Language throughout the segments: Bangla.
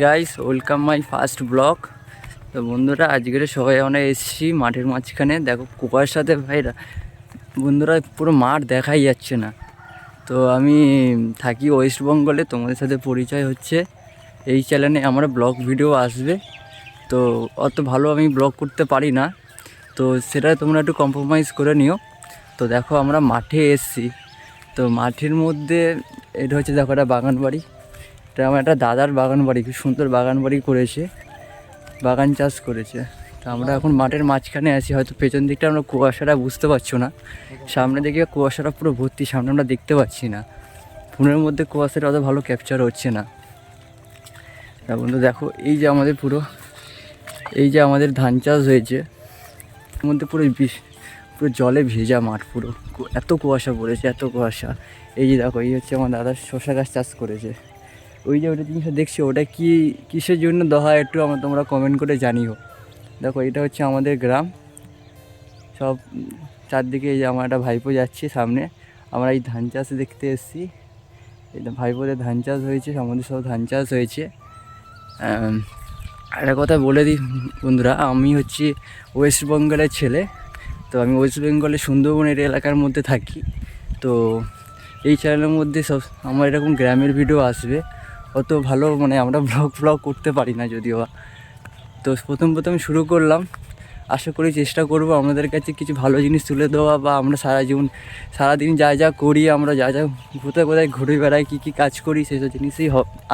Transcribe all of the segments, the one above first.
Guys welcome my first blog. তো বন্ধুরা আজকের সবাই আমরা এসেছি মাঠের মাঝখানে। দেখো কুয়াশাতে ভাইরা বন্ধুরা পুরো মাঠ দেখাই যাচ্ছে না। তো আমি থাকি ওয়েস্ট বেঙ্গলে, তোমাদের সাথে পরিচয় হচ্ছে। এই চ্যানেলে আমার ব্লগ ভিডিও আসবে, তো অত ভালো আমি ব্লগ করতে পারি না, তো সেটা তোমরা একটু কম্প্রোমাইজ করে নিও। তো দেখো আমরা মাঠে এসেছি, তো মাঠের মধ্যে এটা হচ্ছে দেখো একটা বাগান বাড়ি। এটা আমার একটা দাদার বাগান বাড়ি, খুব সুন্দর বাগান বাড়ি করেছে, বাগান চাষ করেছে। তো আমরা এখন মাঠের মাঝখানে আছি, হয়তো পেছন দিকটা আমরা কুয়াশাটা বুঝতে পারছো না, সামনে দিকে কুয়াশাটা পুরো ভর্তি, সামনে আমরা দেখতে পাচ্ছি না, ফোনের মধ্যে কুয়াশাটা অত ভালো ক্যাপচার হচ্ছে না। তা বন্ধু দেখো এই যে আমাদের পুরো এই যে আমাদের ধান চাষ হয়েছে, এর মধ্যে পুরো পুরো জলে ভেজা মাঠ, পুরো এত কুয়াশা পড়েছে, এত কুয়াশা। এই যে দেখো এই হচ্ছে আমার দাদা শসা গাছ চাষ করেছে। ওই যে ওটা জিনিসটা দেখছি, ওটা কি কিসের জন্য দেওয়া হয় একটু তোমরা কমেন্ট করে জানিও। দেখো এটা হচ্ছে আমাদের গ্রাম, সব চারদিকে এই যে আমার একটা ভাইপো যাচ্ছে সামনে, আমরা এই ধান চাষ দেখতে এসেছি। এই ভাইপোদের ধান চাষ হয়েছে, আমাদের সব ধান চাষ হয়েছে। একটা কথা বলে দিই বন্ধুরা, আমি হচ্ছি ওয়েস্ট বেঙ্গলের ছেলে। তো আমি ওয়েস্ট বেঙ্গলের সুন্দরবনের এলাকার মধ্যে থাকি। তো এই চ্যানেলের মধ্যে সব আমার এরকম গ্রামের ভিডিও আসবে। অত ভালো আমরা ব্লগ করতে পারি না যদিও। তো প্রথম শুরু করলাম, আশা করি চেষ্টা করব আপনাদের কাছে কিছু ভালো জিনিস তুলে দেওয়া, বা আমরা সারাদিন যা করি, আমরা যা কোথায় ঘুরে বেড়াই, কী কাজ করি, সেসব জিনিসই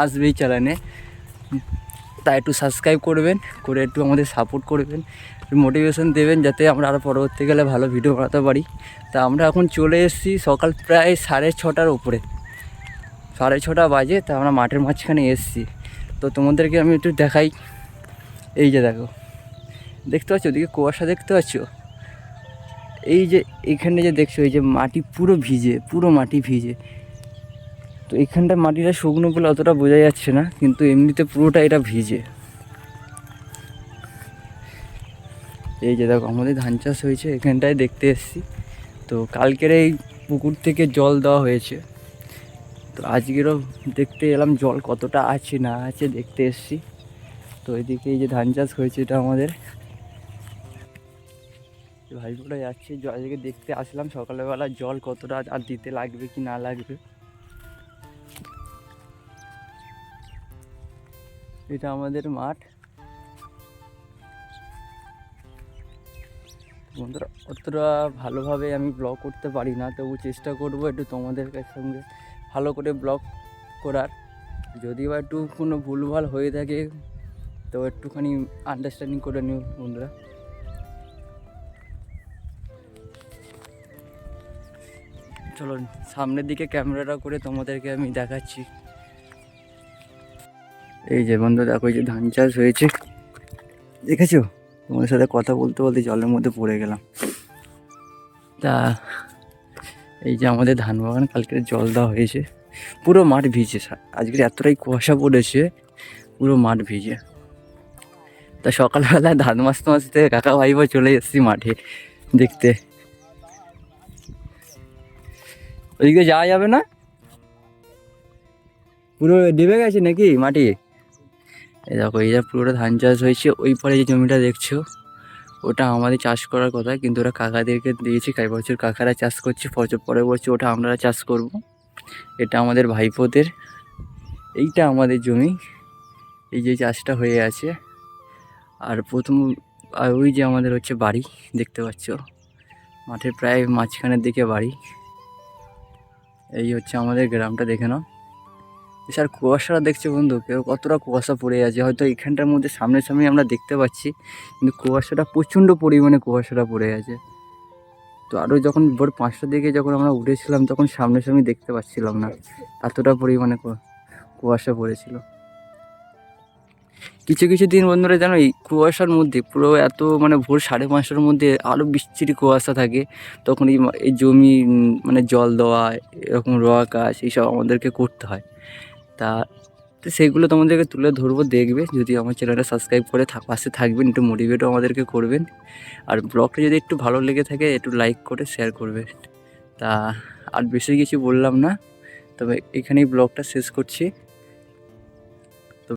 আসবে এই চ্যানেলে। তাই একটু সাবস্ক্রাইব করবেন, করে একটু আমাদের সাপোর্ট করবেন, মোটিভেশন দেবেন, যাতে আমরা আরও পরবর্তীকালে ভালো ভিডিও বানাতে পারি। তা আমরা এখন চলে এসেছি সকাল প্রায় 6:30 উপরে, 6:30 বাজে। তা আমরা মাঠের মাঝখানে এসেছি। তো তোমাদেরকে আমি একটু দেখাই। এই যে দেখো, দেখতে পাচ্ছ ওদিকে কুয়াশা, দেখতে পাচ্ছ এই যে এইখানে যে দেখছো, এই যে মাটি পুরো ভিজে, পুরো মাটি ভিজে। তো এইখানটা মাটিটা শুকনো বলে অতটা বোঝা যাচ্ছে না, কিন্তু এমনিতে পুরোটা এটা ভিজে। এই যে দেখো আমাদের ধান চাষ হয়েছে, এখানটায় দেখতে এসেছি। তো কালকের এই পুকুর থেকে জল দেওয়া হয়েছে, তো আজকেরও দেখতে এলাম জল কতটা আছে না আছে দেখতে এসেছি। তো এদিকে এই যে ধান চাষ হয়েছে, এটা আমাদের ভাইপোটা যাচ্ছে, আজকে দেখতে আসলাম সকালবেলা জল কতটা আর দিতে লাগবে কি না লাগবে। এটা আমাদের মাঠ। বন্ধুরা অতটা ভালোভাবে আমি ব্লগ করতে পারি না, তবু চেষ্টা করব একটু তোমাদের সঙ্গে ভালো করে ব্লগ করার। যদি বা একটু কোনো ভুলভাল হয়ে থাকে তো একটুখানি আন্ডারস্ট্যান্ডিং করে নিও বন্ধুরা। চলো সামনের দিকে ক্যামেরাটা করে তোমাদেরকে আমি দেখাচ্ছি। এই যে বন্ধু দেখো, এই যে ধান চাষ হয়েছে, দেখেছো? তোমাদের সাথে কথা বলতে বলতে জলের মধ্যে পড়ে গেলাম। তা এই যে আমাদের ধান বাগান, কালকে জল দেওয়া হয়েছে, পুরো মাঠ ভিজে। আজকে এতটাই কুয়াশা পড়েছে, পুরো মাঠ ভিজে। তা সকালবেলায় ধান মাসতে কাকা ভাইবা চলে এসেছি মাঠে দেখতে। ওইদিকে যাওয়া যাবে না, পুরো ডেবে গেছে নাকি মাটি। এই দেখো এই যে পুরোটা ধান চাষ হয়েছে। ওই পরে যে জমিটা দেখছো, ওটা আমাদের চাষ করার কথা, কিন্তু ওরা কাকাদেরকে দিয়েছি, কয়েক বছর কাকারা চাষ করছে, পরে বছর ওটা আমরা চাষ করব। এটা আমাদের ভাইপোদের, এইটা আমাদের জমি, এই যে চাষটা হয়ে আছে। আর আর ওই যে আমাদের হচ্ছে বাড়ি, দেখতে পাচ্ছ মাঠের প্রায় মাঝখানের দিকে বাড়ি। এই হচ্ছে আমাদের গ্রামটা, দেখে নাও। এছাড়া কুয়াশাটা দেখছে বন্ধু, কেউ কতটা কুয়াশা পড়ে আছে, হয়তো এখানটার মধ্যে সামনে আমরা দেখতে পাচ্ছি, কিন্তু কুয়াশাটা প্রচণ্ড পরিমাণে কুয়াশাটা পড়ে আছে। তো আরও যখন ভোর 5টার দিকে যখন আমরা উঠেছিলাম, তখন সামনে দেখতে পাচ্ছিলাম না, এতটা পরিমাণে কুয়াশা পড়েছিল। কিছু দিন বন্ধুরা জানো, এই কুয়াশার মধ্যে পুরো এত ভোর 5:30টার মধ্যে আরও বিচ্ছিরি কুয়াশা থাকে, তখন এই জমি জল দেওয়া, এরকম রোয়া কাজ এইসব আমাদেরকে করতে হয়। তা তো সেইগুলো তোমাদেরকে তুলে ধরবো, দেখবে। যদি আমার চ্যানেলটা সাবস্ক্রাইব করে পাশে থাকবেন, একটু মোটিভেটও আমাদেরকে করবেন। আর ব্লগটা যদি একটু ভালো লেগে থাকে, একটু লাইক করে শেয়ার করবে। তা আর বেশি কিছু বললাম না, তবে এখানেই ব্লগটা শেষ করছি।